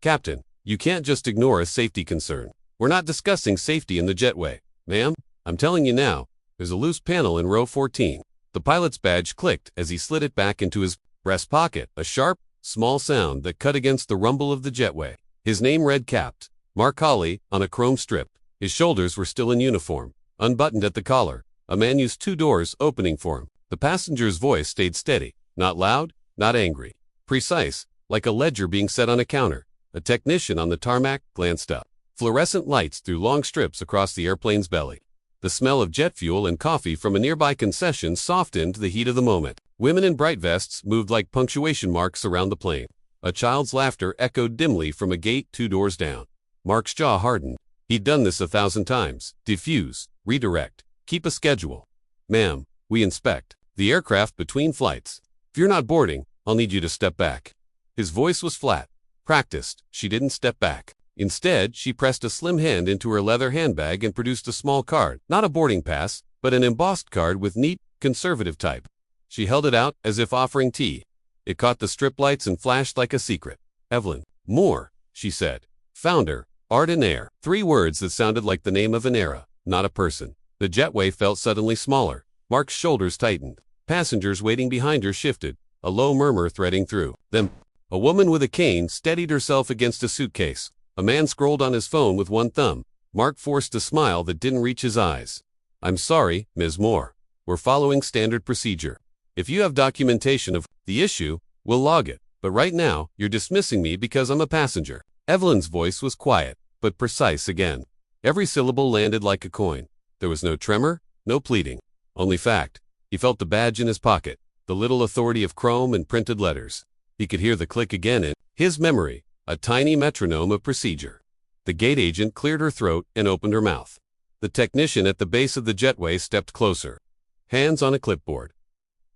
Captain, you can't just ignore a safety concern. We're not discussing safety in the jetway. Ma'am, I'm telling you now, there's a loose panel in row 14. The pilot's badge clicked as he slid it back into his breast pocket, a sharp, small sound that cut against the rumble of the jetway. His name read capped, Mark Hawley, on a chrome strip. His shoulders were still in uniform, unbuttoned at the collar. A man used two doors opening for him. The passenger's voice stayed steady, not loud, not angry. Precise, like a ledger being set on a counter. A technician on the tarmac glanced up. Fluorescent lights threw long strips across the airplane's belly. The smell of jet fuel and coffee from a nearby concession softened the heat of the moment. Women in bright vests moved like punctuation marks around the plane. A child's laughter echoed dimly from a gate 2 doors down. Mark's jaw hardened. He'd done this 1,000 times. Defuse, redirect, keep a schedule. Ma'am, we inspect the aircraft between flights. If you're not boarding, I'll need you to step back. His voice was flat. Practiced, she didn't step back. Instead, she pressed a slim hand into her leather handbag and produced a small card, not a boarding pass, but an embossed card with neat, conservative type. She held it out as if offering tea. It caught the strip lights and flashed like a secret. Evelyn Moore, she said. Founder, Art and Air. 3 words that sounded like the name of an era, not a person. The jetway felt suddenly smaller. Mark's shoulders tightened. Passengers waiting behind her shifted, a low murmur threading through them. A woman with a cane steadied herself against a suitcase. A man scrolled on his phone with one thumb. Mark forced a smile that didn't reach his eyes. I'm sorry, Ms. Moore. We're following standard procedure. If you have documentation of the issue, we'll log it. But right now, you're dismissing me because I'm a passenger. Evelyn's voice was quiet, but precise again. Every syllable landed like a coin. There was no tremor, no pleading. Only fact. He felt the badge in his pocket, the little authority of chrome and printed letters. He could hear the click again in his memory. A tiny metronome of procedure. The gate agent cleared her throat and opened her mouth. The technician at the base of the jetway stepped closer. Hands on a clipboard.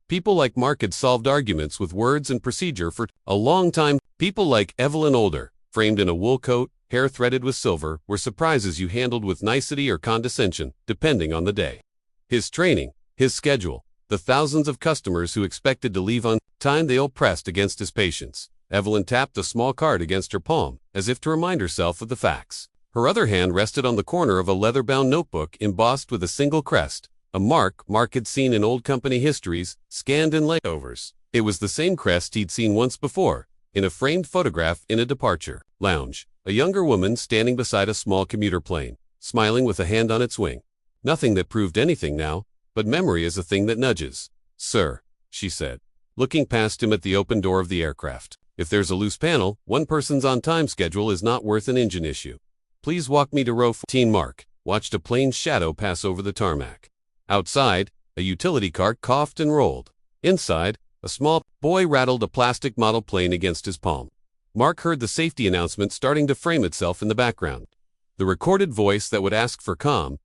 People like Mark had solved arguments with words and procedure for a long time. People like Evelyn Older, framed in a wool coat, hair threaded with silver, were surprises you handled with nicety or condescension, depending on the day. His training, his schedule, the thousands of customers who expected to leave on time, they all pressed against his patience. Evelyn tapped a small card against her palm, as if to remind herself of the facts. Her other hand rested on the corner of a leather-bound notebook embossed with a single crest, a mark Mark had seen in old company histories, scanned in layovers. It was the same crest he'd seen once before, in a framed photograph in a departure lounge. A younger woman standing beside a small commuter plane, smiling with a hand on its wing. Nothing that proved anything now, but memory is a thing that nudges. Sir, she said, looking past him at the open door of the aircraft. If there's a loose panel, one person's on-time schedule is not worth an engine issue. Please walk me to row 14. Mark watched a plane's shadow pass over the tarmac. Outside, a utility cart coughed and rolled. Inside, a small boy rattled a plastic model plane against his palm. Mark heard the safety announcement starting to frame itself in the background. The recorded voice that would ask for calm.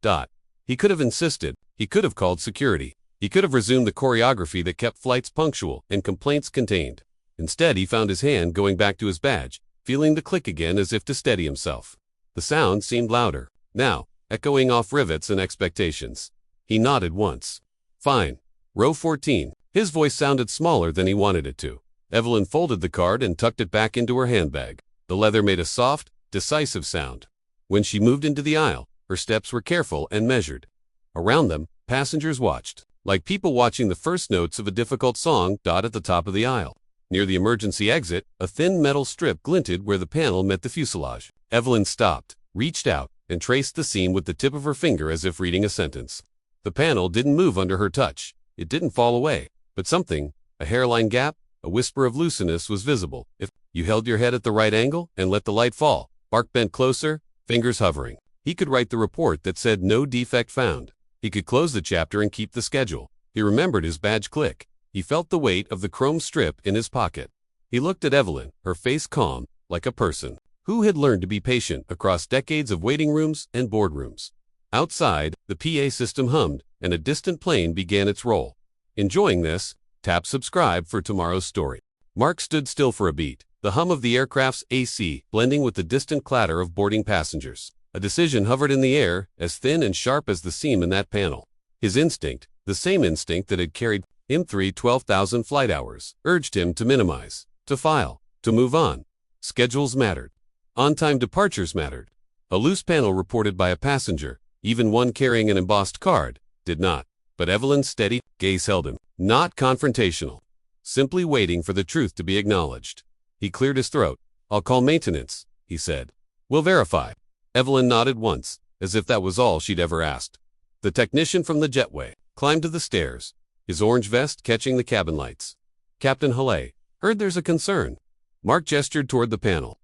He could have insisted. He could have called security. He could have resumed the choreography that kept flights punctual and complaints contained. Instead, he found his hand going back to his badge, feeling the click again as if to steady himself. The sound seemed louder, now, echoing off rivets and expectations. He nodded once. Fine. Row 14. His voice sounded smaller than he wanted it to. Evelyn folded the card and tucked it back into her handbag. The leather made a soft, decisive sound. When she moved into the aisle, her steps were careful and measured. Around them, passengers watched, like people watching the first notes of a difficult song. At the top of the aisle. Near the emergency exit, a thin metal strip glinted where the panel met the fuselage. Evelyn stopped, reached out, and traced the seam with the tip of her finger as if reading a sentence. The panel didn't move under her touch. It didn't fall away. But something, a hairline gap, a whisper of looseness was visible. If you held your head at the right angle and let the light fall. Mark bent closer, fingers hovering. He could write the report that said no defect found. He could close the chapter and keep the schedule. He remembered his badge click. He felt the weight of the chrome strip in his pocket. He looked at Evelyn, her face calm, like a person who had learned to be patient across decades of waiting rooms and boardrooms. Outside, the PA system hummed, and a distant plane began its roll. Enjoying this? Tap subscribe for tomorrow's story. Mark stood still for a beat, the hum of the aircraft's AC blending with the distant clatter of boarding passengers. A decision hovered in the air, as thin and sharp as the seam in that panel. His instinct, the same instinct that had carried him through 12,000 flight hours, urged him to minimize, to file, to move on. Schedules mattered. On-time departures mattered. A loose panel reported by a passenger, even one carrying an embossed card, did not. But Evelyn's steady gaze held him. Not confrontational. Simply waiting for the truth to be acknowledged. He cleared his throat. "I'll call maintenance," he said. "We'll verify." Evelyn nodded once, as if that was all she'd ever asked. The technician from the jetway climbed to the stairs, his orange vest catching the cabin lights. "Captain Halle, heard there's a concern." Mark gestured toward the panel.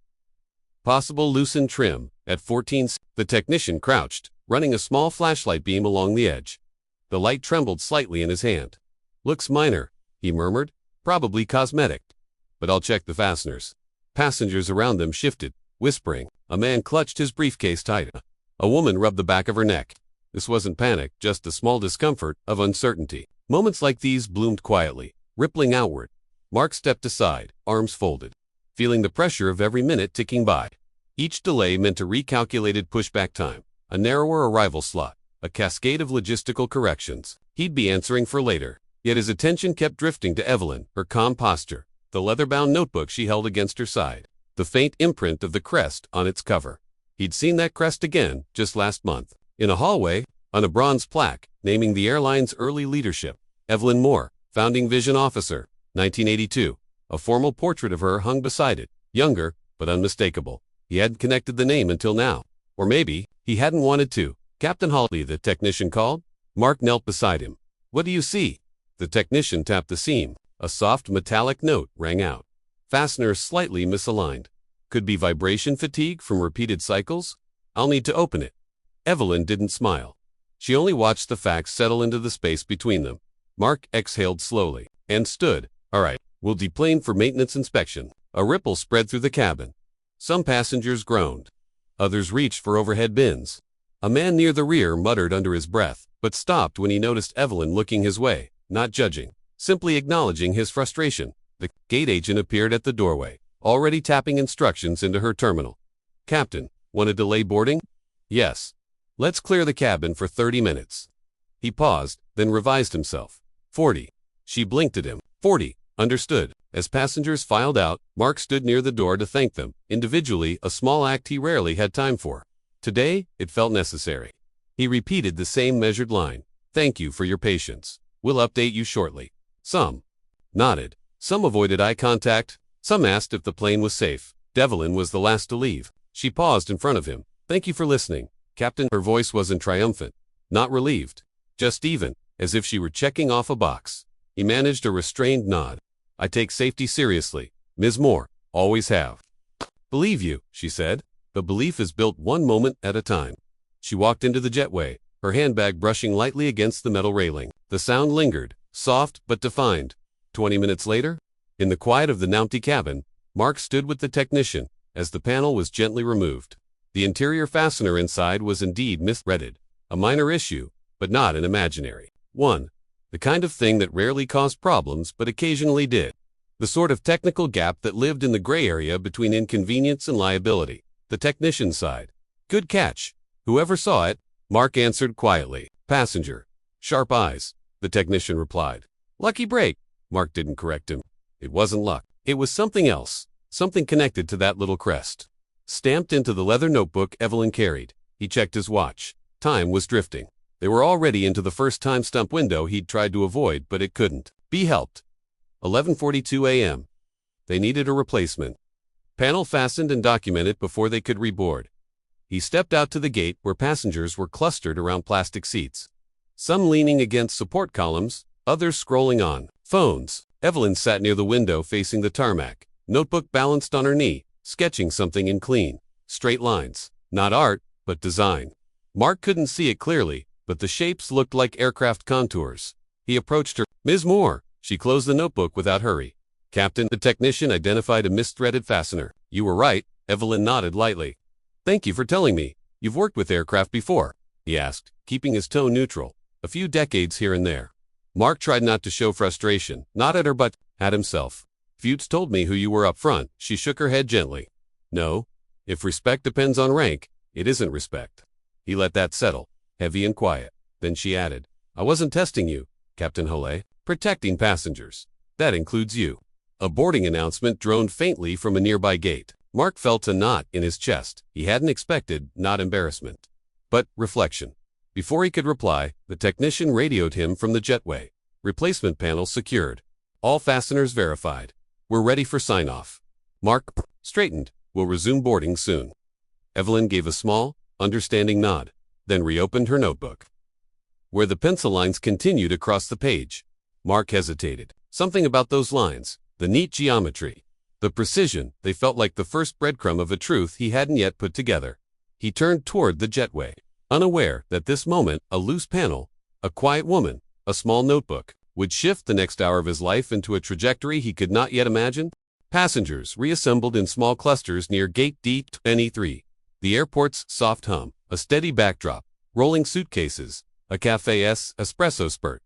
"Possible loosened trim at 14. The technician crouched, running a small flashlight beam along the edge. The light trembled slightly in his hand. "Looks minor," he murmured. "Probably cosmetic. But I'll check the fasteners." Passengers around them shifted, whispering. A man clutched his briefcase tight. A woman rubbed the back of her neck. This wasn't panic, just the small discomfort of uncertainty. Moments like these bloomed quietly, rippling outward. Mark stepped aside, arms folded, feeling the pressure of every minute ticking by. Each delay meant a recalculated pushback time, a narrower arrival slot, a cascade of logistical corrections he'd be answering for later. Yet his attention kept drifting to Evelyn, her calm posture, the leather-bound notebook she held against her side, the faint imprint of the crest on its cover. He'd seen that crest again just last month, in a hallway, on a bronze plaque naming the airline's early leadership. Evelyn Moore, Founding Vision Officer, 1982. A formal portrait of her hung beside it, younger, but unmistakable. He hadn't connected the name until now. Or maybe he hadn't wanted to. "Captain Halle," the technician called. Mark knelt beside him. "What do you see?" The technician tapped the seam. A soft metallic note rang out. Fastener slightly misaligned. Could be vibration fatigue from repeated cycles? "I'll need to open it." Evelyn didn't smile. She only watched the facts settle into the space between them. Mark exhaled slowly and stood. "All right, we'll deplane for maintenance inspection." A ripple spread through the cabin. Some passengers groaned. Others reached for overhead bins. A man near the rear muttered under his breath, but stopped when he noticed Evelyn looking his way, not judging, simply acknowledging his frustration. The gate agent appeared at the doorway, already tapping instructions into her terminal. "Captain, want to delay boarding?" "Yes. Let's clear the cabin for 30 minutes. He paused, then revised himself. 40. She blinked at him. 40. Understood. As passengers filed out, Mark stood near the door to thank them, individually, a small act he rarely had time for. Today, it felt necessary. He repeated the same measured line. "Thank you for your patience. We'll update you shortly." Some nodded. Some avoided eye contact. Some asked if the plane was safe. Evelyn was the last to leave. She paused in front of him. "Thank you for listening, Captain." Her voice wasn't triumphant, not relieved, just even, as if she were checking off a box. He managed a restrained nod. "I take safety seriously, Ms. Moore. Always have." "Believe you," she said. "But belief is built one moment at a time." She walked into the jetway, her handbag brushing lightly against the metal railing. The sound lingered, soft but defined. 20 minutes later, in the quiet of the empty cabin, Mark stood with the technician as the panel was gently removed. The interior fastener inside was indeed misthreaded. A minor issue, but not an imaginary one. The kind of thing that rarely caused problems but occasionally did. The sort of technical gap that lived in the gray area between inconvenience and liability. The technician's side. "Good catch. Whoever saw it?" Mark answered quietly. "Passenger." "Sharp eyes," the technician replied. "Lucky break." Mark didn't correct him. It wasn't luck. It was something else. Something connected to that little crest. Stamped into the leather notebook Evelyn carried. He checked his watch. Time was drifting. They were already into the first time stump window he'd tried to avoid, but it couldn't be helped. 11:42 a.m. They needed a replacement. Panel fastened and documented before they could reboard. He stepped out to the gate where passengers were clustered around plastic seats. Some leaning against support columns, others scrolling on phones. Evelyn sat near the window facing the tarmac, notebook balanced on her knee, sketching something in clean, straight lines. Not art, but design. Mark couldn't see it clearly, but the shapes looked like aircraft contours. He approached her. "Ms. Moore." She closed the notebook without hurry. "Captain," the technician identified a misthreaded fastener. "You were right." Evelyn nodded lightly. "Thank you for telling me. You've worked with aircraft before?" he asked, keeping his tone neutral. "A few decades here and there." Mark tried not to show frustration, not at her but at himself. "Fuchs told me who you were up front." She shook her head gently. "No. If respect depends on rank, it isn't respect." He let that settle, heavy and quiet. Then she added, "I wasn't testing you, Captain Halle. Protecting passengers. That includes you." A boarding announcement droned faintly from a nearby gate. Mark felt a knot in his chest. He hadn't expected, not embarrassment, but reflection. Before he could reply, the technician radioed him from the jetway. Replacement panel secured. All fasteners verified. We're ready for sign-off. Mark straightened. We'll resume boarding soon. Evelyn gave a small, understanding nod, then reopened her notebook, where the pencil lines continued across the page. Mark hesitated. Something about those lines, the neat geometry, the precision, they felt like the first breadcrumb of a truth he hadn't yet put together. He turned toward the jetway, unaware that this moment, a loose panel, a quiet woman, a small notebook, would shift the next hour of his life into a trajectory he could not yet imagine. Passengers reassembled in small clusters near Gate D23. The airport's soft hum, a steady backdrop, rolling suitcases, a cafe's espresso spurt,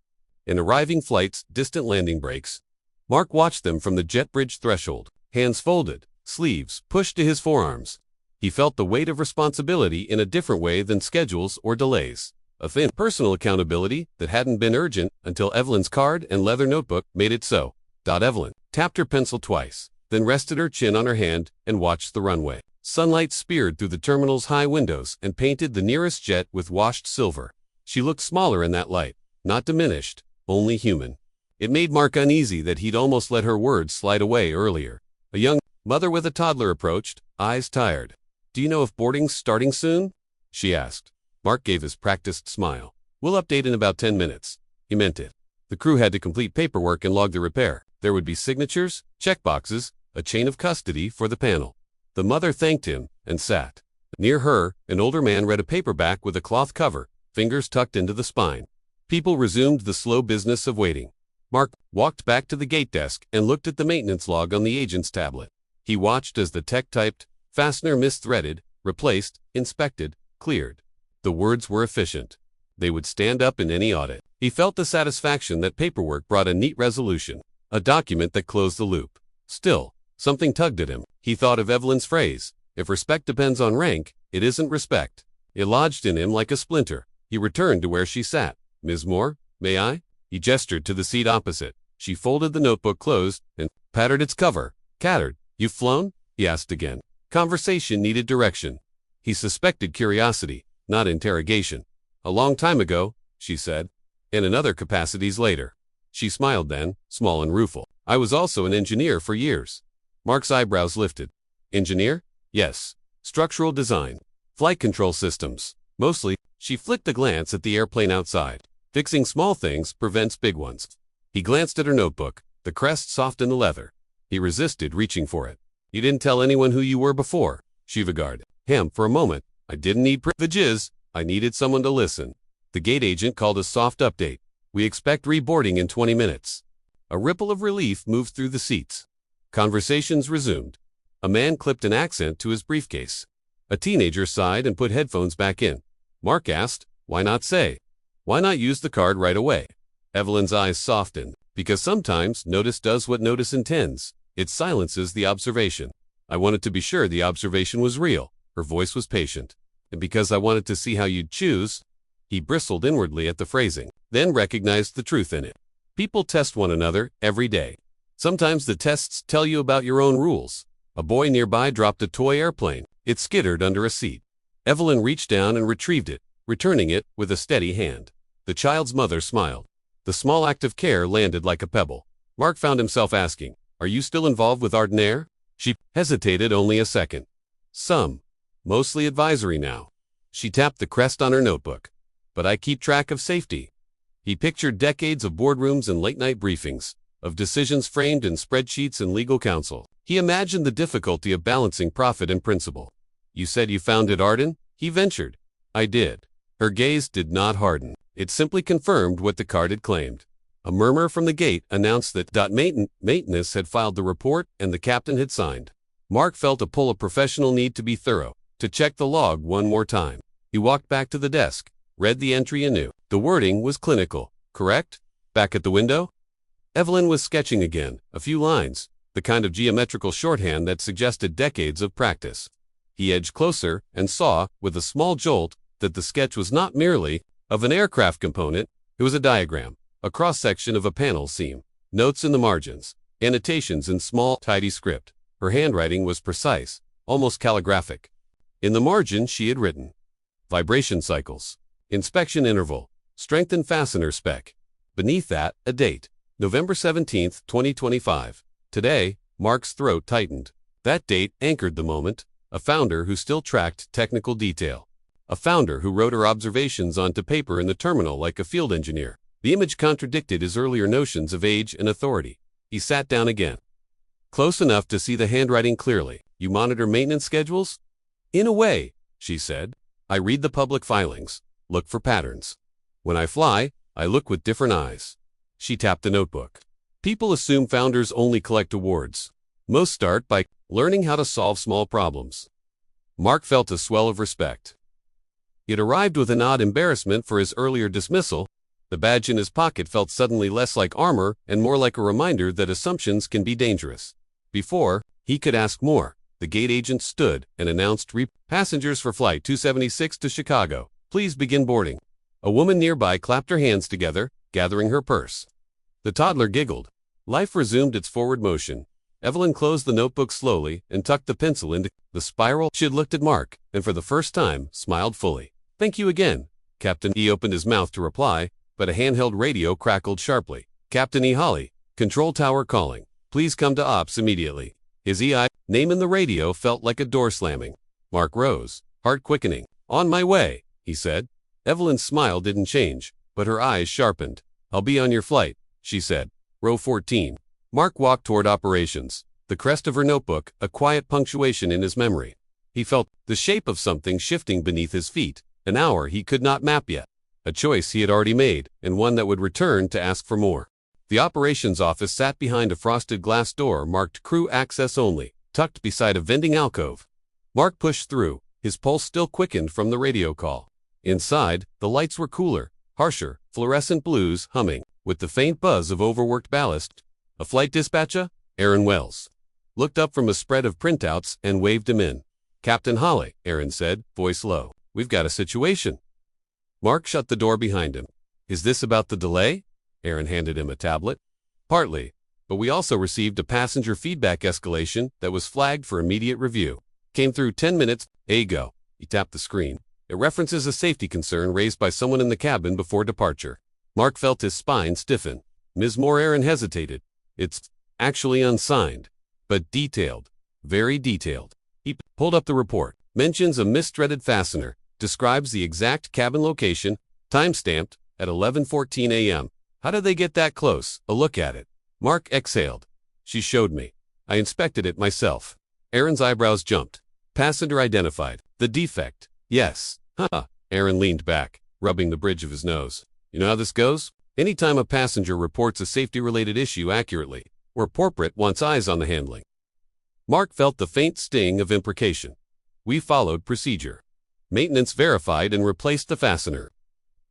and arriving flights, distant landing brakes. Mark watched them from the jet bridge threshold, hands folded, sleeves pushed to his forearms. He felt the weight of responsibility in a different way than schedules or delays. A thin personal accountability that hadn't been urgent until Evelyn's card and leather notebook made it so. Evelyn tapped her pencil twice, then rested her chin on her hand and watched the runway. Sunlight speared through the terminal's high windows and painted the nearest jet with washed silver. She looked smaller in that light, not diminished, only human. It made Mark uneasy that he'd almost let her words slide away earlier. A young mother with a toddler approached, eyes tired. "Do you know if boarding's starting soon?" she asked. Mark gave his practiced smile. "We'll update in about 10 minutes. He meant it. The crew had to complete paperwork and log the repair. There would be signatures, checkboxes, a chain of custody for the panel. The mother thanked him and sat. Near her, an older man read a paperback with a cloth cover, fingers tucked into the spine. People resumed the slow business of waiting. Mark walked back to the gate desk and looked at the maintenance log on the agent's tablet. He watched as the tech typed, fastener misthreaded, replaced, inspected, cleared. The words were efficient. They would stand up in any audit. He felt the satisfaction that paperwork brought a neat resolution, a document that closed the loop. Still, something tugged at him. He thought of Evelyn's phrase, "If respect depends on rank, it isn't respect." It lodged in him like a splinter. He returned to where she sat. "Ms. Moore, may I?" He gestured to the seat opposite. She folded the notebook closed and patted its cover. "Cattered, you've flown?" he asked again. Conversation needed direction. He suspected curiosity, not interrogation. "A long time ago," she said, "and in other capacities later." She smiled then, small and rueful. "I was also an engineer for years." Mark's eyebrows lifted. "Engineer?" "Yes. Structural design. Flight control systems. Mostly." She flicked a glance at the airplane outside. "Fixing small things prevents big ones." He glanced at her notebook, the crest soft in the leather. He resisted reaching for it. "You didn't tell anyone who you were before?" She regarded him for a moment. "I didn't need privileges. I needed someone to listen." The gate agent called a soft update. "We expect reboarding in 20 minutes. A ripple of relief moved through the seats. Conversations resumed. A man clipped an accent to his briefcase. A teenager sighed and put headphones back in. Mark asked, "Why not say? Why not use the card right away?" Evelyn's eyes softened. "Because sometimes notice does what notice intends. It silences the observation. I wanted to be sure the observation was real." Her voice was patient. "And because I wanted to see how you'd choose." He bristled inwardly at the phrasing, then recognized the truth in it. People test one another every day. Sometimes the tests tell you about your own rules. A boy nearby dropped a toy airplane. It skittered under a seat. Evelyn reached down and retrieved it, returning it with a steady hand. The child's mother smiled. The small act of care landed like a pebble. Mark found himself asking, "Are you still involved with Air?" She hesitated only a second. "Some. Mostly advisory now." She tapped the crest on her notebook. "But I keep track of safety." He pictured decades of boardrooms and late-night briefings, of decisions framed in spreadsheets and legal counsel. He imagined the difficulty of balancing profit and principle. "You said you founded Arden?" he ventured. "I did." Her gaze did not harden. It simply confirmed what the card had claimed. A murmur from the gate announced that maintenance had filed the report and the captain had signed. Mark felt a pull of professional need to be thorough, to check the log one more time. He walked back to the desk, read the entry anew. The wording was clinical, correct? Back at the window? Evelyn was sketching again, a few lines, the kind of geometrical shorthand that suggested decades of practice. He edged closer and saw, with a small jolt, that the sketch was not merely of an aircraft component. It was a diagram, a cross-section of a panel seam, notes in the margins, annotations in small, tidy script. Her handwriting was precise, almost calligraphic. In the margin she had written, vibration cycles, inspection interval, strengthened fastener spec. Beneath that, a date, November 17, 2025. Today, Mark's throat tightened. That date anchored the moment, a founder who still tracked technical detail. A founder who wrote her observations onto paper in the terminal like a field engineer. The image contradicted his earlier notions of age and authority. He sat down again. Close enough to see the handwriting clearly. You monitor maintenance schedules? In a way, she said. I read the public filings, look for patterns. When I fly, I look with different eyes. She tapped the notebook. People assume founders only collect awards. Most start by learning how to solve small problems. Mark felt a swell of respect. It arrived with an odd embarrassment for his earlier dismissal. The badge in his pocket felt suddenly less like armor and more like a reminder that assumptions can be dangerous. Before he could ask more, the gate agent stood and announced passengers for Flight 276 to Chicago. Please begin boarding. A woman nearby clapped her hands together, gathering her purse. The toddler giggled. Life resumed its forward motion. Evelyn closed the notebook slowly and tucked the pencil into the spiral. She had looked at Mark, and for the first time, smiled fully. Thank you again, Captain. He opened his mouth to reply, but a handheld radio crackled sharply. Captain E. Holly, control tower calling. Please come to ops immediately. His EI name in the radio felt like a door slamming. Mark rose, heart quickening. On my way, he said. Evelyn's smile didn't change, but her eyes sharpened. I'll be on your flight, she said. Row 14. Mark walked toward operations, the crest of her notebook, a quiet punctuation in his memory. He felt the shape of something shifting beneath his feet, an hour he could not map yet. A choice he had already made, and one that would return to ask for more. The operations office sat behind a frosted glass door marked Crew Access Only, tucked beside a vending alcove. Mark pushed through, his pulse still quickened from the radio call. Inside, the lights were cooler, harsher, fluorescent blues humming, with the faint buzz of overworked ballast. A flight dispatcher? Aaron Wells looked up from a spread of printouts and waved him in. Captain Holly, Aaron said, voice low. We've got a situation. Mark shut the door behind him. Is this about the delay? Aaron handed him a tablet. Partly, but we also received a passenger feedback escalation that was flagged for immediate review. Came through 10 minutes ago. He tapped the screen. It references a safety concern raised by someone in the cabin before departure. Mark felt his spine stiffen. Ms. Moore. Aaron hesitated. It's actually unsigned, but detailed. Very detailed. He pulled up the report. Mentions a misthreaded fastener. Describes the exact cabin location, time-stamped, at 11:14 a.m. How did they get that close? A look at it. Mark exhaled. She showed me. I inspected it myself. Aaron's eyebrows jumped. Passenger identified. The defect. Yes. Huh. Aaron leaned back, rubbing the bridge of his nose. You know how this goes? Anytime a passenger reports a safety-related issue accurately, or portrait wants eyes on the handling. Mark felt the faint sting of imprecation. We followed procedure. Maintenance verified and replaced the fastener.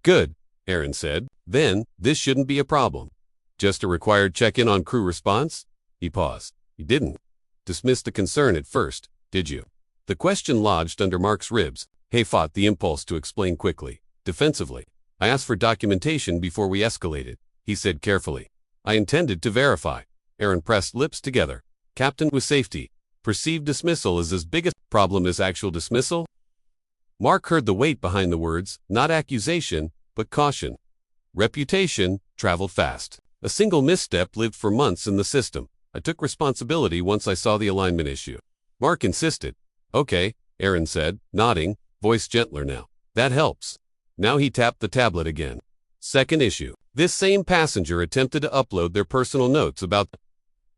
Good, Aaron said. Then, this shouldn't be a problem. Just a required check-in on crew response? He paused. You didn't dismiss the concern at first, did you? The question lodged under Mark's ribs. He fought the impulse to explain quickly, defensively. I asked for documentation before we escalated, he said carefully. I intended to verify. Aaron pressed lips together. Captain with safety. Perceived dismissal is as big a problem as actual dismissal? Mark heard the weight behind the words, not accusation, but caution. Reputation traveled fast. A single misstep lived for months in the system. I took responsibility once I saw the alignment issue. Mark insisted. Okay, Aaron said, nodding, voice gentler now. That helps. Now he tapped the tablet again. Second issue. This same passenger attempted to upload their personal notes about the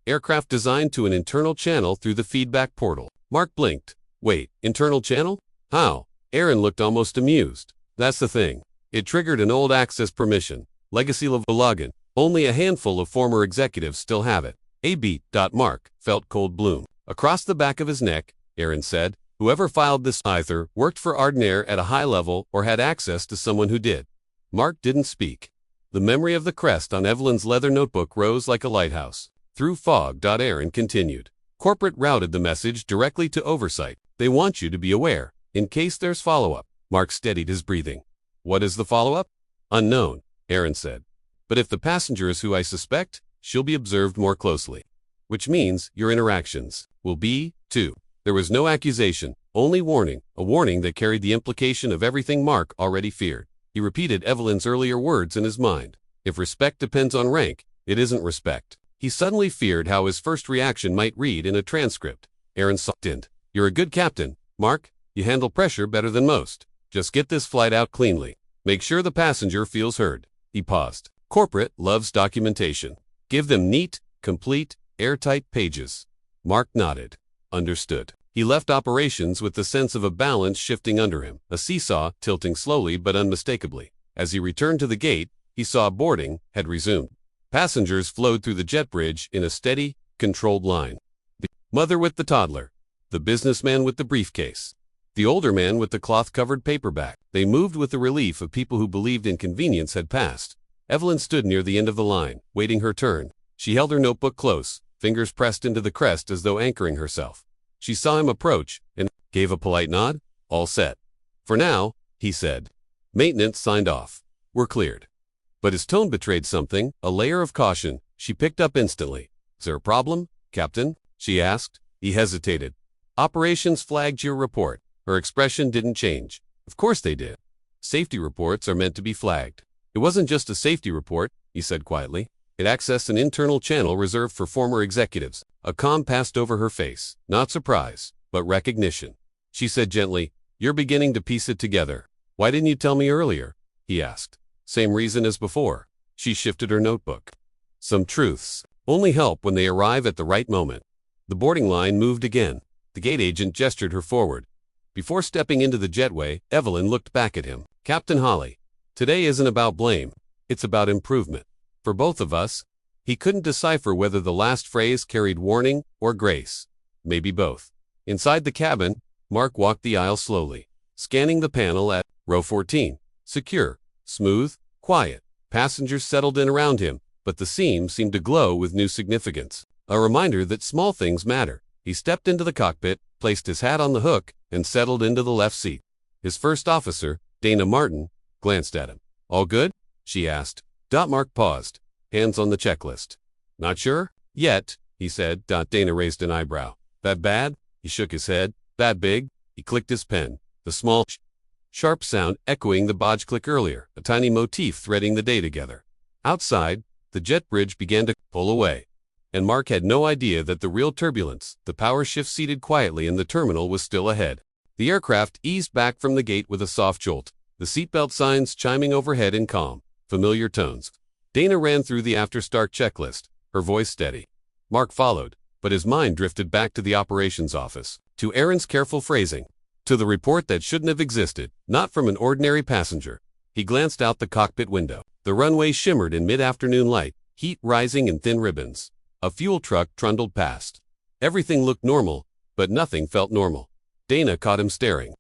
aircraft designed to an internal channel through the feedback portal. Mark blinked. Wait, internal channel? How? Aaron looked almost amused. That's the thing. It triggered an old access permission. Legacy of login. Only a handful of former executives still have it. Mark felt cold bloom across the back of his neck. Aaron said, whoever filed this either worked for Ardnair at a high level or had access to someone who did. Mark didn't speak. The memory of the crest on Evelyn's leather notebook rose like a lighthouse. Through fog. Aaron continued. Corporate routed the message directly to oversight. They want you to be aware, in case there's follow-up. Mark steadied his breathing. What is the follow-up? Unknown, Aaron said. But if the passenger is who I suspect, she'll be observed more closely. Which means your interactions will be, too. There was no accusation, only warning, a warning that carried the implication of everything Mark already feared. He repeated Evelyn's earlier words in his mind. If respect depends on rank, it isn't respect. He suddenly feared how his first reaction might read in a transcript. Aaron softened. You're a good captain, Mark. You handle pressure better than most. Just get this flight out cleanly. Make sure the passenger feels heard. He paused. Corporate loves documentation. Give them neat, complete, airtight pages. Mark nodded. Understood. He left operations with the sense of a balance shifting under him, a seesaw tilting slowly but unmistakably. As he returned to the gate, he saw boarding had resumed. Passengers flowed through the jet bridge in a steady, controlled line. The mother with the toddler, the businessman with the briefcase, the older man with the cloth-covered paperback. They moved with the relief of people who believed inconvenience had passed. Evelyn stood near the end of the line, waiting her turn. She held her notebook close, fingers pressed into the crest as though anchoring herself. She saw him approach and gave a polite nod. All set. For now, he said. Maintenance signed off. We're cleared. But his tone betrayed something, a layer of caution. She picked up instantly. Is there a problem, Captain? She asked. He hesitated. Operations flagged your report. Her expression didn't change. Of course they did. Safety reports are meant to be flagged. It wasn't just a safety report, he said quietly. It accessed an internal channel reserved for former executives. A calm passed over her face. Not surprise, but recognition. She said gently, You're beginning to piece it together. Why didn't you tell me earlier? He asked. Same reason as before. She shifted her notebook. Some truths only help when they arrive at the right moment. The boarding line moved again. The gate agent gestured her forward. Before stepping into the jetway, Evelyn looked back at him. Captain Holly, today isn't about blame. It's about improvement. For both of us. He couldn't decipher whether the last phrase carried warning or grace. Maybe both. Inside the cabin, Mark walked the aisle slowly, scanning the panel at row 14. Secure, smooth, quiet. Passengers settled in around him, but the scene seemed to glow with new significance. A reminder that small things matter. He stepped into the cockpit, placed his hat on the hook, and settled into the left seat. His first officer, Dana Martin, glanced at him. All good? She asked. Mark paused, hands on the checklist. Not sure? Yet, he said. Dana raised an eyebrow. That bad? He shook his head. That big? He clicked his pen. The small, sharp sound echoing the bodge click earlier, a tiny motif threading the day together. Outside, the jet bridge began to pull away. And Mark had no idea that the real turbulence, the power shift seated quietly in the terminal, was still ahead. The aircraft eased back from the gate with a soft jolt, the seatbelt signs chiming overhead in calm, familiar tones. Dana ran through the after-start checklist, her voice steady. Mark followed, but his mind drifted back to the operations office, to Aaron's careful phrasing, to the report that shouldn't have existed, not from an ordinary passenger. He glanced out the cockpit window. The runway shimmered in mid-afternoon light, heat rising in thin ribbons. A fuel truck trundled past. Everything looked normal, but nothing felt normal. Dana caught him staring.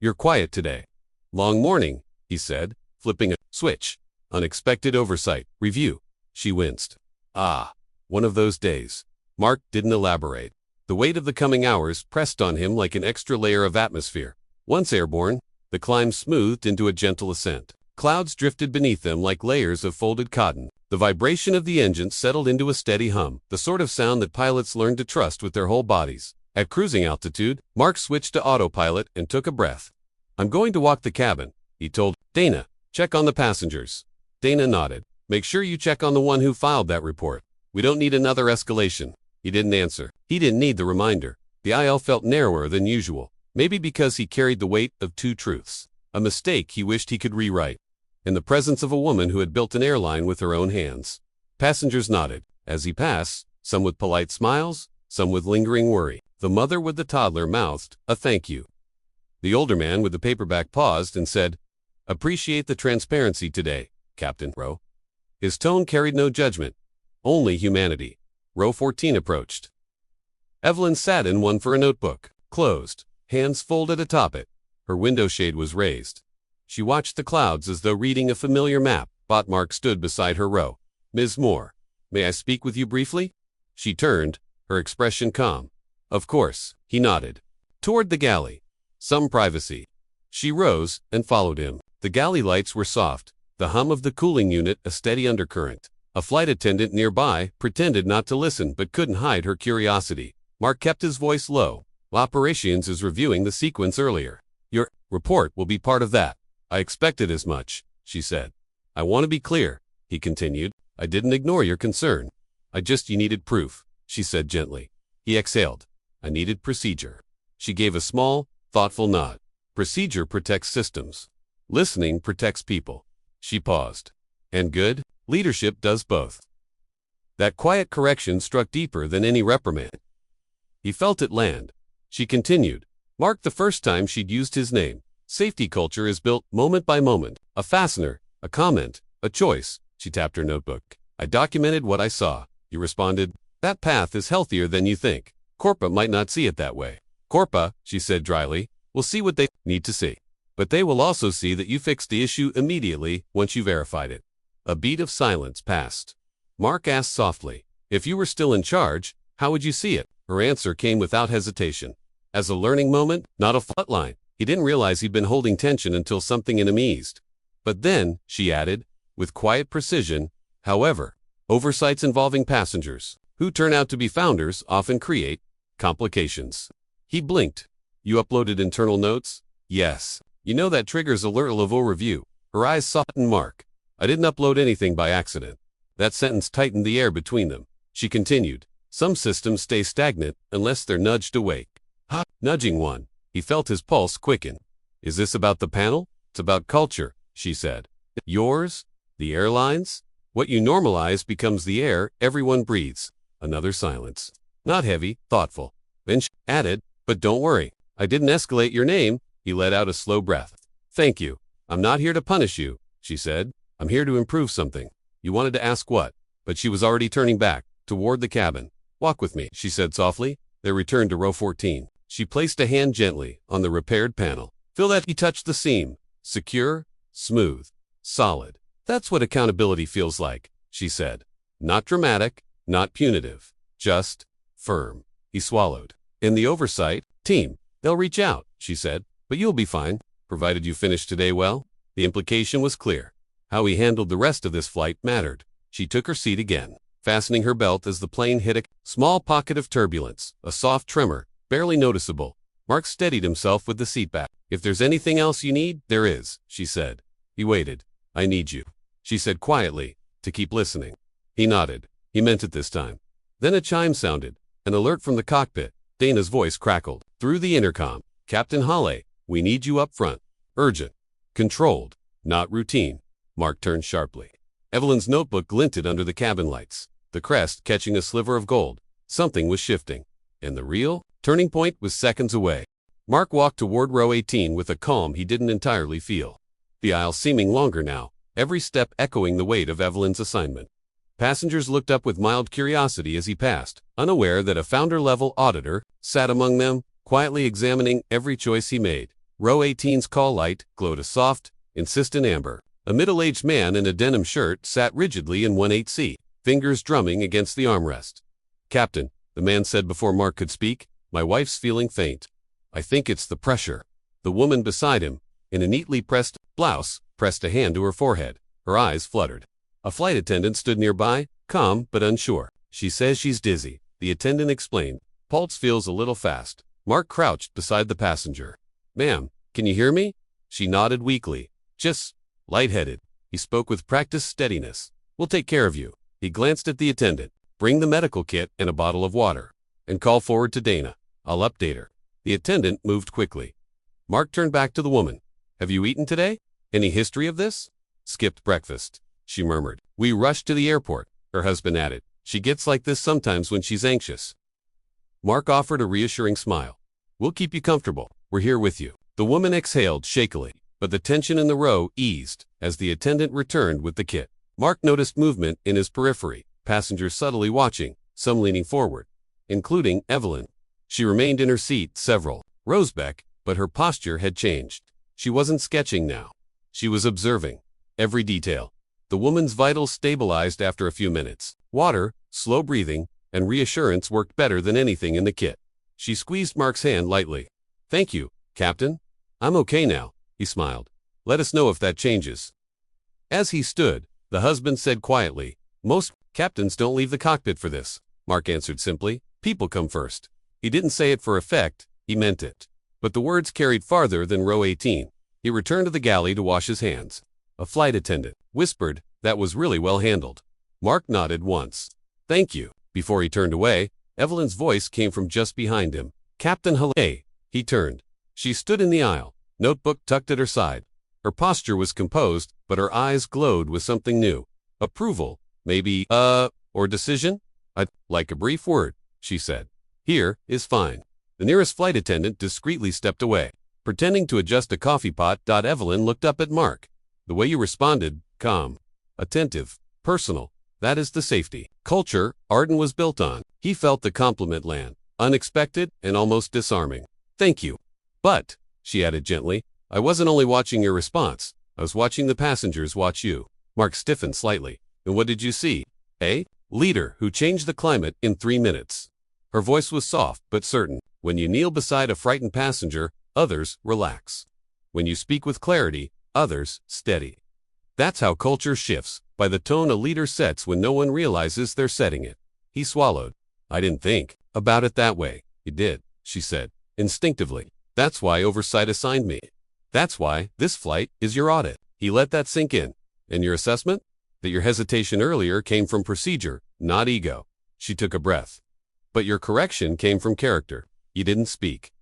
You're quiet today. Long morning, he said, flipping a switch. Unexpected oversight. Review. She winced. Ah, one of those days. Mark didn't elaborate. The weight of the coming hours pressed on him like an extra layer of atmosphere. Once airborne, the climb smoothed into a gentle ascent. Clouds drifted beneath them like layers of folded cotton. The vibration of the engine settled into a steady hum, the sort of sound that pilots learn to trust with their whole bodies. At cruising altitude, Mark switched to autopilot and took a breath. I'm going to walk the cabin, he told Dana. Check on the passengers. Dana nodded. Make sure you check on the one who filed that report. We don't need another escalation. He didn't answer. He didn't need the reminder. The aisle felt narrower than usual, maybe because he carried the weight of two truths. A mistake he wished he could rewrite. In the presence of a woman who had built an airline with her own hands. Passengers nodded. As he passed, some with polite smiles, some with lingering worry. The mother with the toddler mouthed a thank you. The older man with the paperback paused and said, Appreciate the transparency today, Captain Rowe. His tone carried no judgment, only humanity. Row 14 approached. Evelyn sat in one for a notebook, closed, hands folded atop it. Her window shade was raised. She watched the clouds as though reading a familiar map. Mark stood beside her row. Ms. Moore, may I speak with you briefly? She turned, her expression calm. Of course, he nodded. Toward the galley. Some privacy. She rose and followed him. The galley lights were soft, the hum of the cooling unit a steady undercurrent. A flight attendant nearby pretended not to listen but couldn't hide her curiosity. Mark kept his voice low. Operations is reviewing the sequence earlier. Your report will be part of that. I expected as much, she said. I want to be clear, he continued. I didn't ignore your concern. You needed proof, she said gently. He exhaled. I needed procedure. She gave a small, thoughtful nod. Procedure protects systems. Listening protects people. She paused. And good leadership does both. That quiet correction struck deeper than any reprimand. He felt it land. She continued. Mark the first time she'd used his name. Safety culture is built moment by moment. A fastener, a comment, a choice. She tapped her notebook. I documented what I saw. He responded. That path is healthier than you think. Corpa might not see it that way. Corpa, she said dryly, will see what they need to see. But they will also see that you fixed the issue immediately once you verified it. A beat of silence passed. Mark asked softly, if you were still in charge, how would you see it? Her answer came without hesitation. As a learning moment, not a flatline. He didn't realize he'd been holding tension until something in him eased. But then, she added, with quiet precision, however, oversights involving passengers, who turn out to be founders, often create complications. He blinked. You uploaded internal notes? Yes. You know that triggers alert level review. Her eyes sought Mark. I didn't upload anything by accident. That sentence tightened the air between them. She continued. Some systems stay stagnant unless they're nudged awake. Ha! Nudging one. He felt his pulse quicken. Is this about the panel? It's about culture, she said. Yours? The airlines? What you normalize becomes the air everyone breathes. Another silence. Not heavy, thoughtful. Then she added, but don't worry. I didn't escalate your name. He let out a slow breath. Thank you. I'm not here to punish you, she said. I'm here to improve something. You wanted to ask what? But she was already turning back, toward the cabin. Walk with me, she said softly. They returned to row 14. She placed a hand gently on the repaired panel. Feel that? He touched the seam. Secure, smooth, solid. That's what accountability feels like, she said. Not dramatic, not punitive, just firm. He swallowed. In the oversight team, they'll reach out, she said, but you'll be fine, provided you finish today well. The implication was clear. How he handled the rest of this flight mattered. She took her seat again, fastening her belt as the plane hit a small pocket of turbulence, a soft tremor, barely noticeable. Mark steadied himself with the seat back. If there's anything else you need, there is, she said. He waited. I need you, she said quietly, to keep listening. He nodded. He meant it this time. Then a chime sounded, an alert from the cockpit. Dana's voice crackled through the intercom. Captain Halle, we need you up front. Urgent. Controlled. Not routine. Mark turned sharply. Evelyn's notebook glinted under the cabin lights, the crest catching a sliver of gold. Something was shifting. And the real turning point was seconds away. Mark walked toward row 18 with a calm he didn't entirely feel. The aisle seeming longer now, every step echoing the weight of Evelyn's assignment. Passengers looked up with mild curiosity as he passed, unaware that a founder-level auditor sat among them, quietly examining every choice he made. Row 18's call light glowed a soft, insistent amber. A middle-aged man in a denim shirt sat rigidly in 18C, fingers drumming against the armrest. Captain, the man said before Mark could speak, my wife's feeling faint. I think it's the pressure. The woman beside him, in a neatly pressed blouse, pressed a hand to her forehead. Her eyes fluttered. A flight attendant stood nearby, calm but unsure. She says she's dizzy, the attendant explained. Pulse feels a little fast. Mark crouched beside the passenger. Ma'am, can you hear me? She nodded weakly. Just lightheaded. He spoke with practiced steadiness. We'll take care of you. He glanced at the attendant. Bring the medical kit and a bottle of water. And call forward to Dana. I'll update her. The attendant moved quickly. Mark turned back to the woman. Have you eaten today? Any history of this? Skipped breakfast, she murmured. We rushed to the airport, her husband added. She gets like this sometimes when she's anxious. Mark offered a reassuring smile. We'll keep you comfortable. We're here with you. The woman exhaled shakily, but the tension in the row eased as the attendant returned with the kit. Mark noticed movement in his periphery, passengers subtly watching, some leaning forward, including Evelyn. She remained in her seat several rows back, but her posture had changed. She wasn't sketching now. She was observing every detail. The woman's vitals stabilized after a few minutes. Water, slow breathing, and reassurance worked better than anything in the kit. She squeezed Mark's hand lightly. Thank you, Captain. I'm okay now, he smiled. Let us know if that changes. As he stood, the husband said quietly, most captains don't leave the cockpit for this. Mark answered simply, people come first. He didn't say it for effect, He meant it. But the words carried farther than row 18. He returned to the galley to wash his hands. A flight attendant whispered, "That was really well handled." Mark nodded once. "Thank you." Before he turned away, Evelyn's voice came from just behind him. "Captain Halley." He turned. She stood in the aisle, notebook tucked at her side. Her posture was composed, but her eyes glowed with something new. Approval, maybe, or decision? "I'd like a brief word," she said. "Here is fine." The nearest flight attendant discreetly stepped away. Pretending to adjust a coffee pot, Evelyn looked up at Mark. "The way you responded, calm, attentive, personal, that is the safety culture Arden was built on." He felt the compliment land, unexpected and almost disarming. "Thank you. But," she added gently, "I wasn't only watching your response, I was watching the passengers watch you." Mark stiffened slightly. "And what did you see? A leader who changed the climate in 3 minutes." Her voice was soft but certain. "When you kneel beside a frightened passenger, others relax. When you speak with clarity, others steady." That's how culture shifts, by the tone a leader sets when no one realizes they're setting it. He swallowed. "I didn't think about it that way." "You did," she said, instinctively. "That's why oversight assigned me. That's why this flight is your audit." He let that sink in. "And your assessment?" "That your hesitation earlier came from procedure, not ego." She took a breath. "But your correction came from character. You didn't speak."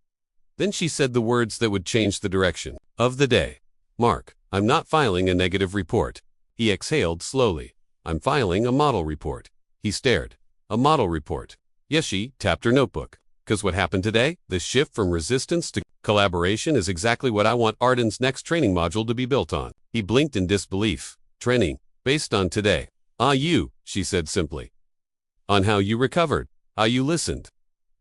Then she said the words that would change the direction of the day. "Mark, I'm not filing a negative report." He exhaled slowly. "I'm filing a model report." He stared. "A model report." Yes, she tapped her notebook. "'Cause what happened today, the shift from resistance to collaboration, is exactly what I want Arden's next training module to be built on." He blinked in disbelief. "Training, based on today." You," she said simply. "On how you recovered, how you listened,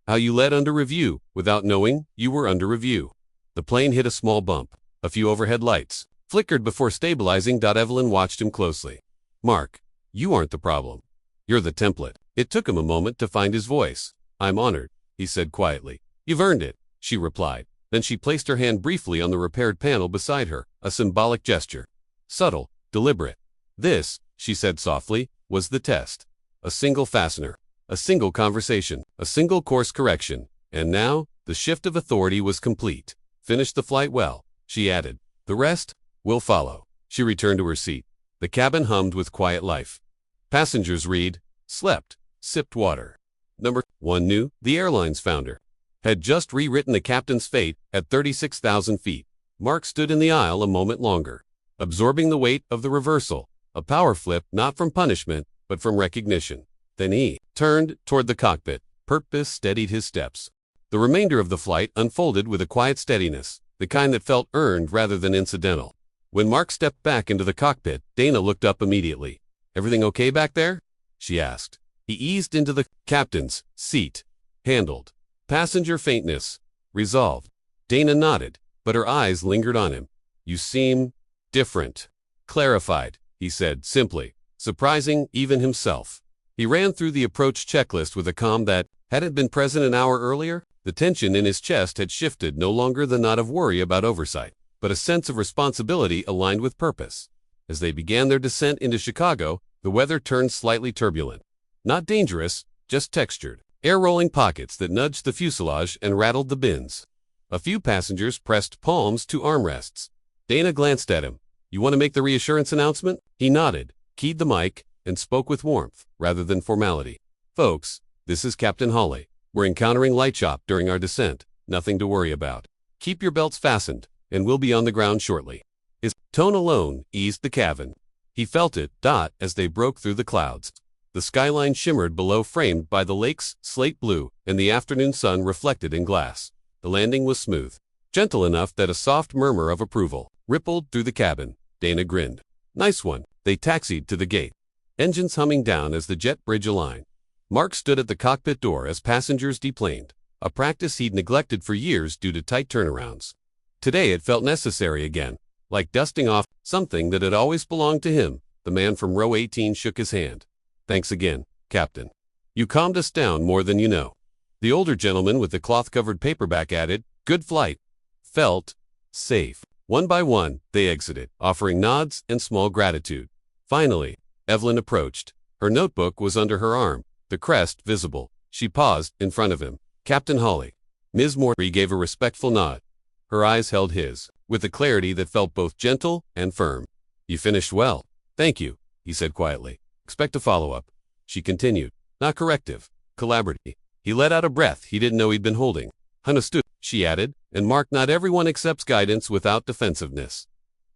how you led under review without knowing you were under review." The plane hit a small bump. A few overhead lights flickered before stabilizing. Evelyn watched him closely. "Mark, you aren't the problem. You're the template." It took him a moment to find his voice. "I'm honored," he said quietly. "You've earned it," she replied. Then she placed her hand briefly on the repaired panel beside her, a symbolic gesture. Subtle, deliberate. "This," she said softly, "was the test. A single fastener, a single conversation, a single course correction. And now, the shift of authority was complete. Finish the flight well," she added. "The rest will follow." She returned to her seat. The cabin hummed with quiet life. Passengers read, slept, sipped water. Number 1 knew the airline's founder had just rewritten the captain's fate at 36,000 feet. Mark stood in the aisle a moment longer, absorbing the weight of the reversal, a power flip not from punishment, but from recognition. Then he turned toward the cockpit. Purpose steadied his steps. The remainder of the flight unfolded with a quiet steadiness, the kind that felt earned rather than incidental. When Mark stepped back into the cockpit, Dana looked up immediately. "Everything okay back there?" she asked. He eased into the captain's seat. "Handled." "Passenger faintness resolved." Dana nodded, but her eyes lingered on him. "You seem different." "Clarified," he said simply, surprising even himself. He ran through the approach checklist with a calm that, had it been present an hour earlier, the tension in his chest had shifted, no longer the knot of worry about oversight, but a sense of responsibility aligned with purpose. As they began their descent into Chicago, the weather turned slightly turbulent. Not dangerous, just textured. Air-rolling pockets that nudged the fuselage and rattled the bins. A few passengers pressed palms to armrests. Dana glanced at him. "You want to make the reassurance announcement?" He nodded, keyed the mic, and spoke with warmth, rather than formality. "Folks, this is Captain Hawley. We're encountering light chop during our descent. Nothing to worry about. Keep your belts fastened, and we'll be on the ground shortly." His tone alone eased the cabin. He felt it, as they broke through the clouds. The skyline shimmered below, framed by the lake's slate blue, and the afternoon sun reflected in glass. The landing was smooth, gentle enough that a soft murmur of approval rippled through the cabin. Dana grinned. "Nice one." They taxied to the gate, engines humming down as the jet bridge aligned. Mark stood at the cockpit door as passengers deplaned, a practice he'd neglected for years due to tight turnarounds. Today it felt necessary again, like dusting off something that had always belonged to him. The man from row 18 shook his hand. "Thanks again, Captain. You calmed us down more than you know." The older gentleman with the cloth-covered paperback added, "Good flight." Felt safe. One by one, they exited, offering nods and small gratitude. Finally, Evelyn approached. Her notebook was under her arm, the crest visible. She paused in front of him. "Captain Hawley, Ms. Morey gave a respectful nod. Her eyes held his, with a clarity that felt both gentle and firm. You finished well. Thank you, he said quietly. Expect a follow-up. She continued. Not corrective. Collaborative. He let out a breath he didn't know he'd been holding. Understood, she added, and Mark, not everyone accepts guidance without defensiveness.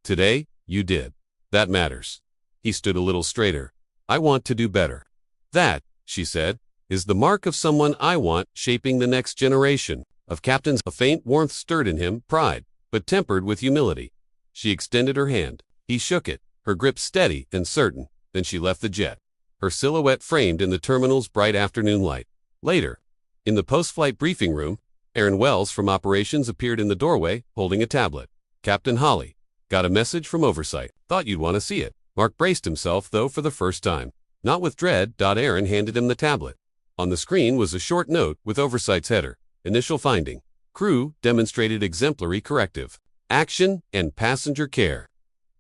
Today, you did. That matters. He stood a little straighter. I want to do better. That, she said, is the mark of someone I want shaping the next generation of captains. A faint warmth stirred in him, pride, but tempered with humility. She extended her hand. He shook it, her grip steady and certain. Then she left the jet, her silhouette framed in the terminal's bright afternoon light. Later, in the post-flight briefing room, Aaron Wells from operations appeared in the doorway, holding a tablet. Captain Holly, got a message from Oversight. Thought you'd want to see it. Mark braced himself, though, for the first time. Not with dread. Aaron handed him the tablet. On the screen was a short note with Oversight's header. Initial finding. Crew demonstrated exemplary corrective action and passenger care.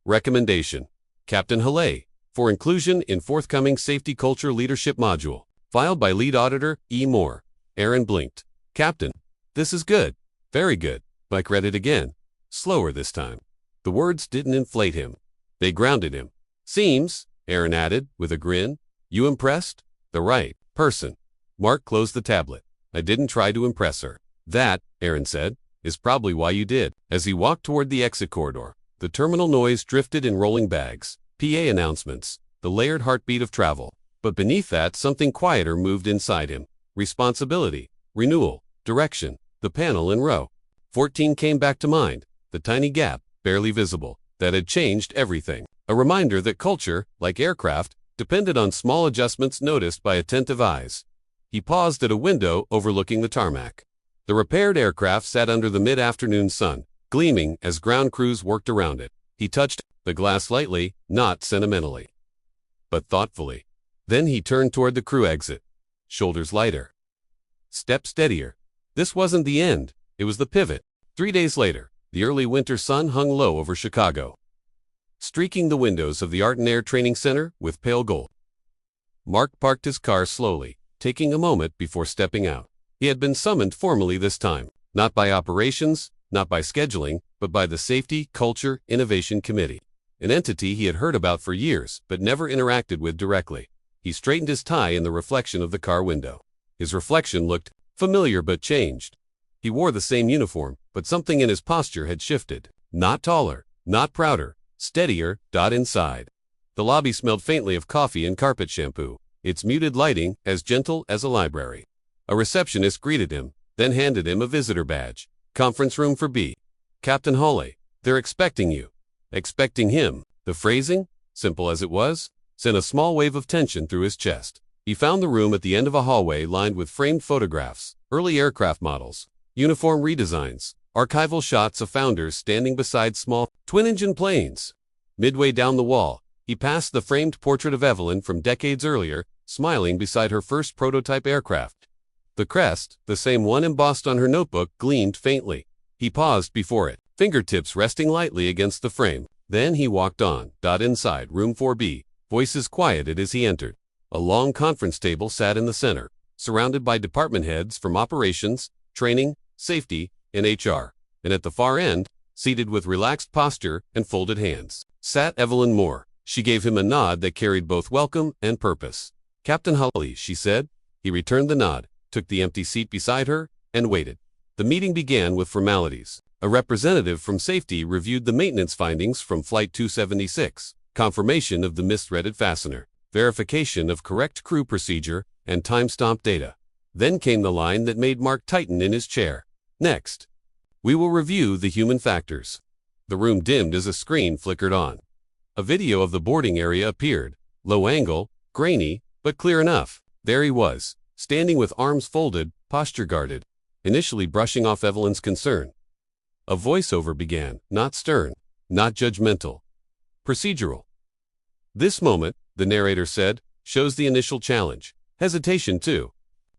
Recommendation. Captain Holly, for inclusion in forthcoming Safety Culture Leadership Module. Filed by Lead Auditor E. Moore. Aaron blinked. Captain, this is good. Very good. Mike read it again. Slower this time. The words didn't inflate him. They grounded him. Seems, Aaron added, with a grin, you impressed the right person. Mark closed the tablet. I didn't try to impress her. That, Aaron said, is probably why you did. As he walked toward the exit corridor, the terminal noise drifted in rolling bags, PA announcements, the layered heartbeat of travel. But beneath that, something quieter moved inside him. Responsibility, renewal, direction. The panel in row 14 came back to mind, the tiny gap, barely visible, that had changed everything. A reminder that culture, like aircraft, depended on small adjustments noticed by attentive eyes. He paused at a window overlooking the tarmac. The repaired aircraft sat under the mid-afternoon sun, gleaming as ground crews worked around it. He touched the glass lightly, not sentimentally, but thoughtfully. Then he turned toward the crew exit. Shoulders lighter. Step steadier. This wasn't the end, it was the pivot. 3 days later, the early winter sun hung low over Chicago, streaking the windows of the Art and Air Training Center with pale gold. Mark parked his car slowly, taking a moment before stepping out. He had been summoned formally this time, not by operations, not by scheduling, but by the Safety, Culture, Innovation Committee, an entity he had heard about for years but never interacted with directly. He straightened his tie in the reflection of the car window. His reflection looked familiar but changed. He wore the same uniform, but something in his posture had shifted. Not taller, not prouder, steadier. Inside, the lobby smelled faintly of coffee and carpet shampoo, its muted lighting as gentle as a library. A receptionist greeted him, then handed him a visitor badge. Conference room for B. Captain Holly, they're expecting you. Expecting him. The phrasing, simple as it was, sent a small wave of tension through his chest. He found the room at the end of a hallway lined with framed photographs, early aircraft models, uniform redesigns, archival shots of founders standing beside small, twin-engine planes. Midway down the wall, he passed the framed portrait of Evelyn from decades earlier, smiling beside her first prototype aircraft. The crest, the same one embossed on her notebook, gleamed faintly. He paused before it, fingertips resting lightly against the frame. Then he walked on. Inside room 4B, voices quieted as he entered. A long conference table sat in the center, surrounded by department heads from operations, training, safety, and HR. And at the far end, seated with relaxed posture and folded hands, sat Evelyn Moore. She gave him a nod that carried both welcome and purpose. Captain Holly, she said. He returned the nod, took the empty seat beside her, and waited. The meeting began with formalities. A representative from safety reviewed the maintenance findings from Flight 276, confirmation of the misthreaded fastener, verification of correct crew procedure, and time-stamped data. Then came the line that made Mark tighten in his chair. Next, we will review the human factors. The room dimmed as a screen flickered on. A video of the boarding area appeared, low angle, grainy, but clear enough. There he was, standing with arms folded, posture guarded, initially brushing off Evelyn's concern. A voiceover began, not stern, not judgmental, procedural. This moment, the narrator said, shows the initial challenge. Hesitation too.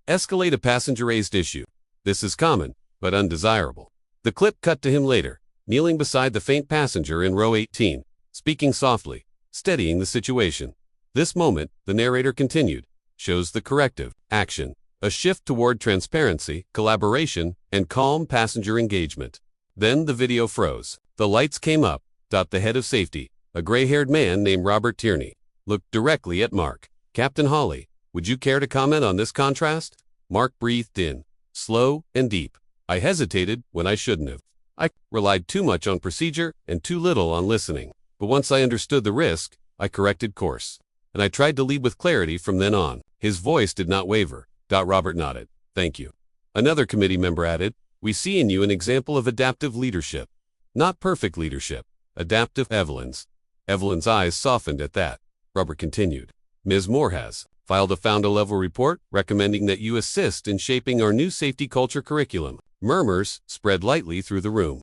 Escalate a passenger-raised issue. This is common, but undesirable. The clip cut to him later, kneeling beside the faint passenger in row 18, speaking softly, steadying the situation. This moment, the narrator continued, shows the corrective action A shift toward transparency, collaboration, and calm passenger engagement. Then the video froze. The lights came up. The head of safety, a gray-haired man named Robert Tierney, looked directly at Mark. "Captain Hawley, would you care to comment on this contrast?" Mark breathed in, slow and deep. "I hesitated when I shouldn't have. I relied too much on procedure and too little on listening. But once I understood the risk, I corrected course. And I tried to lead with clarity from then on." His voice did not waver. Robert nodded. "Thank you." Another committee member added, "We see in you an example of adaptive leadership. Not perfect leadership. Adaptive." Evelyn's eyes softened at that. Robert continued. "Ms. Moore has filed a founder-level report recommending that you assist in shaping our new safety culture curriculum." Murmurs spread lightly through the room.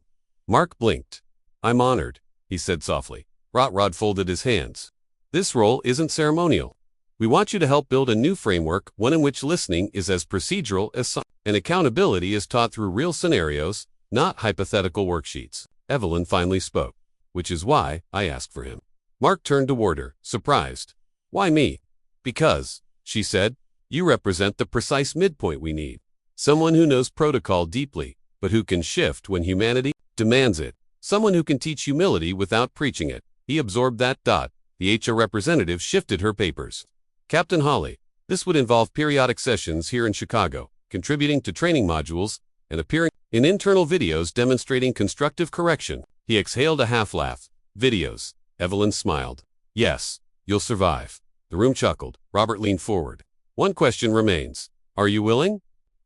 Mark blinked. "I'm honored," he said softly. Rod folded his hands. "This role isn't ceremonial. We want you to help build a new framework, one in which listening is as procedural as science, and accountability is taught through real scenarios, not hypothetical worksheets." Evelyn finally spoke. "Which is why I asked for him." Mark turned toward her, surprised. "Why me?" "Because," she said, "you represent the precise midpoint we need. Someone who knows protocol deeply, but who can shift when humanity demands it. Someone who can teach humility without preaching it." He absorbed that. The HR representative shifted her papers. "Captain Hawley, this would involve periodic sessions here in Chicago, contributing to training modules, and appearing in internal videos demonstrating constructive correction." He exhaled a half-laugh. "Videos." Evelyn smiled. "Yes, you'll survive." The room chuckled. Robert leaned forward. "One question remains. Are you willing?"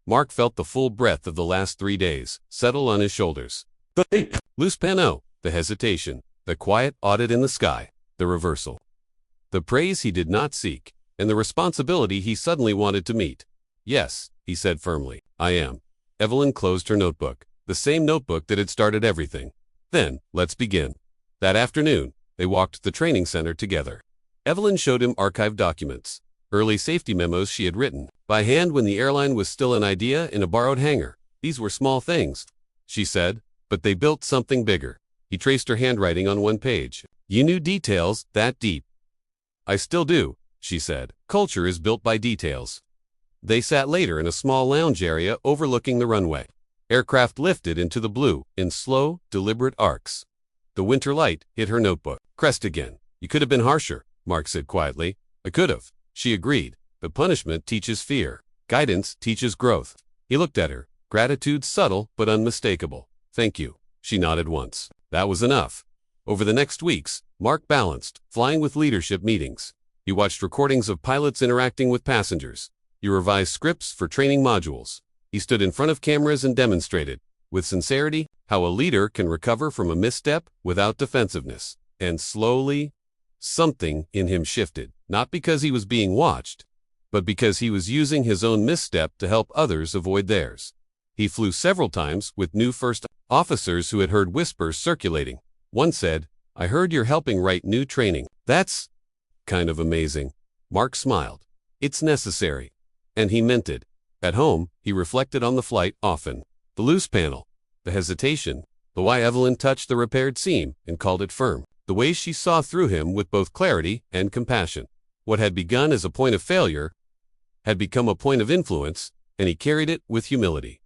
Mark felt the full breath of the last 3 days settle on his shoulders. The loose pano, the hesitation, the quiet audit in the sky, the reversal. The praise he did not seek, and the responsibility he suddenly wanted to meet. "Yes," he said firmly, "I am." Evelyn closed her notebook, the same notebook that had started everything. "Then, let's begin." That afternoon, they walked the training center together. Evelyn showed him archived documents, early safety memos she had written by hand when the airline was still an idea in a borrowed hangar. "These were small things," she said, "but they built something bigger." He traced her handwriting on one page. "You knew details that deep." "I still do," she said. "Culture is built by details." They sat later in a small lounge area overlooking the runway. Aircraft lifted into the blue in slow, deliberate arcs. The winter light hit her notebook. "Crest again. You could have been harsher," Mark said quietly. "I could have," she agreed. "But punishment teaches fear. Guidance teaches growth." He looked at her, gratitude subtle but unmistakable. "Thank you." She nodded once. That was enough. Over the next weeks, Mark balanced flying with leadership meetings. He watched recordings of pilots interacting with passengers. He revised scripts for training modules. He stood in front of cameras and demonstrated, with sincerity, how a leader can recover from a misstep without defensiveness. And slowly, something in him shifted, not because he was being watched, but because he was using his own misstep to help others avoid theirs. He flew several times with new first officers who had heard whispers circulating. One said, "I heard you're helping write new training." "That's kind of amazing." Mark smiled. "It's necessary." And he meant it. At home, he reflected on the flight often. The loose panel, the hesitation, the way Evelyn touched the repaired seam and called it firm. The way she saw through him with both clarity and compassion. What had begun as a point of failure had become a point of influence, and he carried it with humility.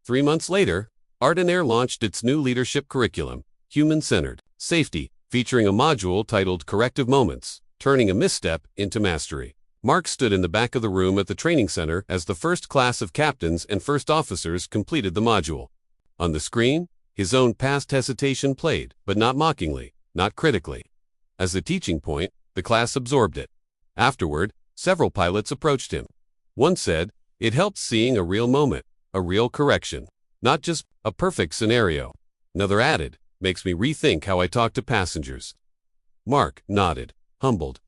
3 months later, Air launched its new leadership curriculum, Human-Centered Safety, featuring a module titled Corrective Moments, Turning a Misstep into Mastery. Mark stood in the back of the room at the training center as the first class of captains and first officers completed the module. On the screen, his own past hesitation played, but not mockingly, not critically. As a teaching point, the class absorbed it. Afterward, several pilots approached him. One said, "It helped seeing a real moment, a real correction, not just a perfect scenario." Another added, "Makes me rethink how I talk to passengers." Mark nodded, humbled.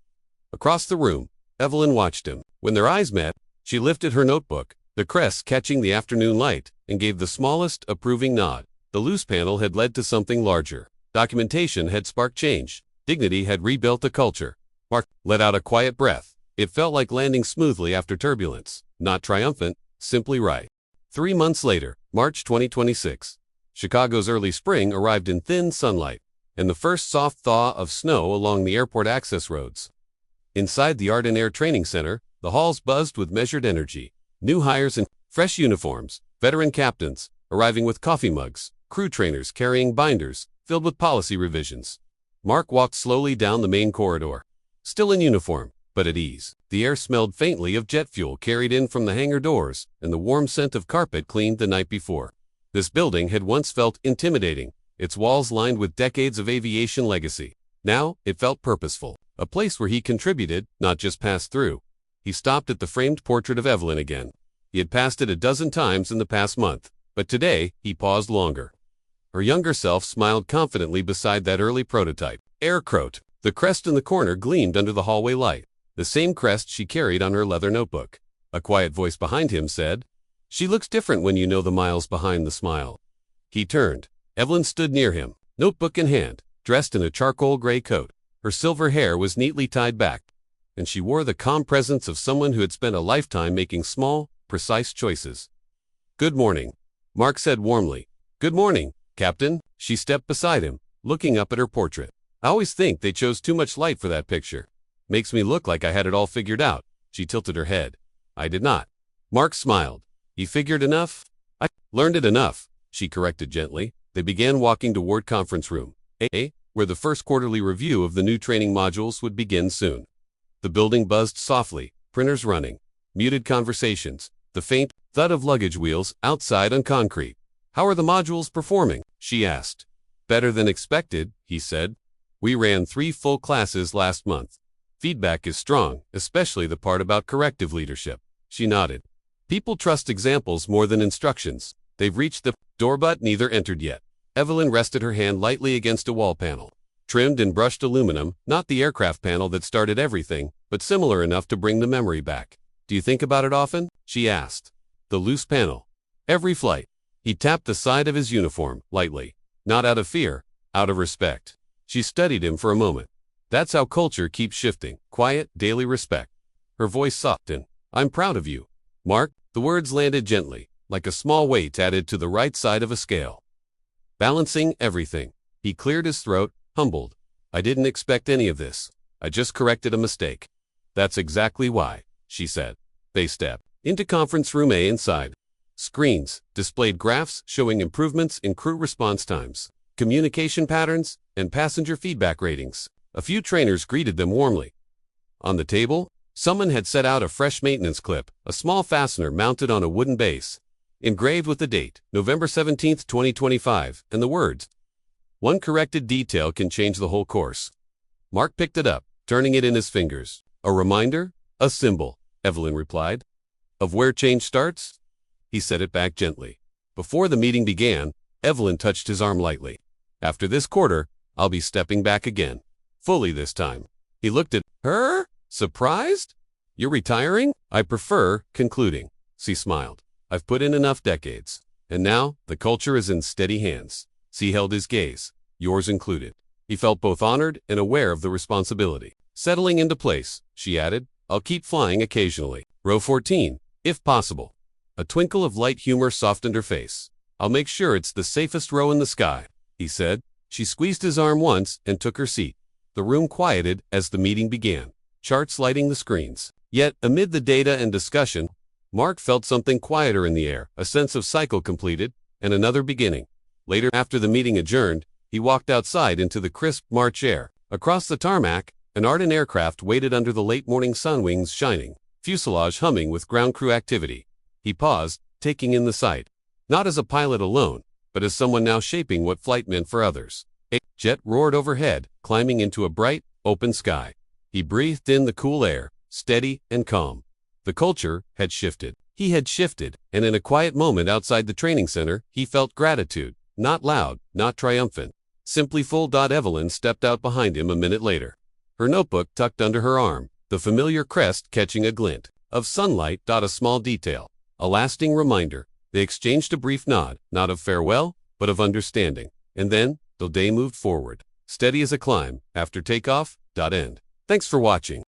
Across the room, Evelyn watched him. When their eyes met, she lifted her notebook, the crest catching the afternoon light, and gave the smallest approving nod. The loose panel had led to something larger. Documentation had sparked change. Dignity had rebuilt a culture. Mark let out a quiet breath. It felt like landing smoothly after turbulence. Not triumphant, simply right. 3 months later, March 2026. Chicago's early spring arrived in thin sunlight, and the first soft thaw of snow along the airport access roads. Inside the Air Training Center, the halls buzzed with measured energy. New hires in fresh uniforms, veteran captains, arriving with coffee mugs, crew trainers carrying binders, filled with policy revisions. Mark walked slowly down the main corridor. Still in uniform, but at ease. The air smelled faintly of jet fuel carried in from the hangar doors, and the warm scent of carpet cleaned the night before. This building had once felt intimidating, its walls lined with decades of aviation legacy. Now, it felt purposeful, a place where he contributed, not just passed through. He stopped at the framed portrait of Evelyn again. He had passed it a dozen times in the past month, but today, he paused longer. Her younger self smiled confidently beside that early prototype. Aircroat. The crest in the corner gleamed under the hallway light, the same crest she carried on her leather notebook. A quiet voice behind him said, "She looks different when you know the miles behind the smile." He turned. Evelyn stood near him, notebook in hand, dressed in a charcoal gray coat. Her silver hair was neatly tied back, and she wore the calm presence of someone who had spent a lifetime making small, precise choices. "Good morning," Mark said warmly. "Good morning, Captain." She stepped beside him, looking up at her portrait. "I always think they chose too much light for that picture. Makes me look like I had it all figured out." She tilted her head. "I did not." Mark smiled. "You figured enough?" "I learned it enough," she corrected gently. They began walking toward conference room A, where the first quarterly review of the new training modules would begin soon. The building buzzed softly, printers running, muted conversations, the faint thud of luggage wheels outside on concrete. "How are the modules performing?" she asked. "Better than expected," he said. "We ran 3 full classes last month. Feedback is strong, especially the part about corrective leadership." She nodded. "People trust examples more than instructions." They've reached the door but neither entered yet. Evelyn rested her hand lightly against a wall panel. Trimmed in brushed aluminum, not the aircraft panel that started everything, but similar enough to bring the memory back. "Do you think about it often?" she asked. "The loose panel." "Every flight." He tapped the side of his uniform, lightly. "Not out of fear, out of respect." She studied him for a moment. "That's how culture keeps shifting. Quiet, daily respect." Her voice softened. "I'm proud of you, Mark." The words landed gently, like a small weight added to the right side of a scale. Balancing everything. He cleared his throat, humbled. "I didn't expect any of this. I just corrected a mistake." "That's exactly why," she said. They stepped into conference room A inside. Screens displayed graphs showing improvements in crew response times, communication patterns, and passenger feedback ratings. A few trainers greeted them warmly. On the table, someone had set out a fresh maintenance clip, a small fastener mounted on a wooden base, engraved with the date, November 17, 2025, and the words, "One corrected detail can change the whole course." Mark picked it up, turning it in his fingers. "A reminder? A symbol," Evelyn replied. "Of where change starts?" He set it back gently. Before the meeting began, Evelyn touched his arm lightly. "After this quarter, I'll be stepping back again. Fully this time." He looked at her, surprised. "You're retiring?" "I prefer concluding." She smiled. "I've put in enough decades. And now, the culture is in steady hands." She held his gaze, yours included. He felt both honored and aware of the responsibility. "Settling into place," she added. "I'll keep flying occasionally. Row 14, if possible." A twinkle of light humor softened her face. "I'll make sure it's the safest row in the sky," he said. She squeezed his arm once and took her seat. The room quieted as the meeting began, charts lighting the screens. Yet, amid the data and discussion, Mark felt something quieter in the air, a sense of cycle completed, and another beginning. Later, after the meeting adjourned, he walked outside into the crisp March air. Across the tarmac, an ardent aircraft waited under the late morning sun, wings shining, fuselage humming with ground crew activity. He paused, taking in the sight, not as a pilot alone, but as someone now shaping what flight meant for others. A jet roared overhead, climbing into a bright, open sky. He breathed in the cool air, steady and calm. The culture had shifted. He had shifted, and in a quiet moment outside the training center, he felt gratitude, not loud, not triumphant, simply full. Evelyn stepped out behind him a minute later, her notebook tucked under her arm, the familiar crest catching a glint of sunlight. A small detail, a lasting reminder. They exchanged a brief nod, not of farewell, but of understanding. And then, the day moved forward, steady as a climb, after takeoff. End. Thanks for watching.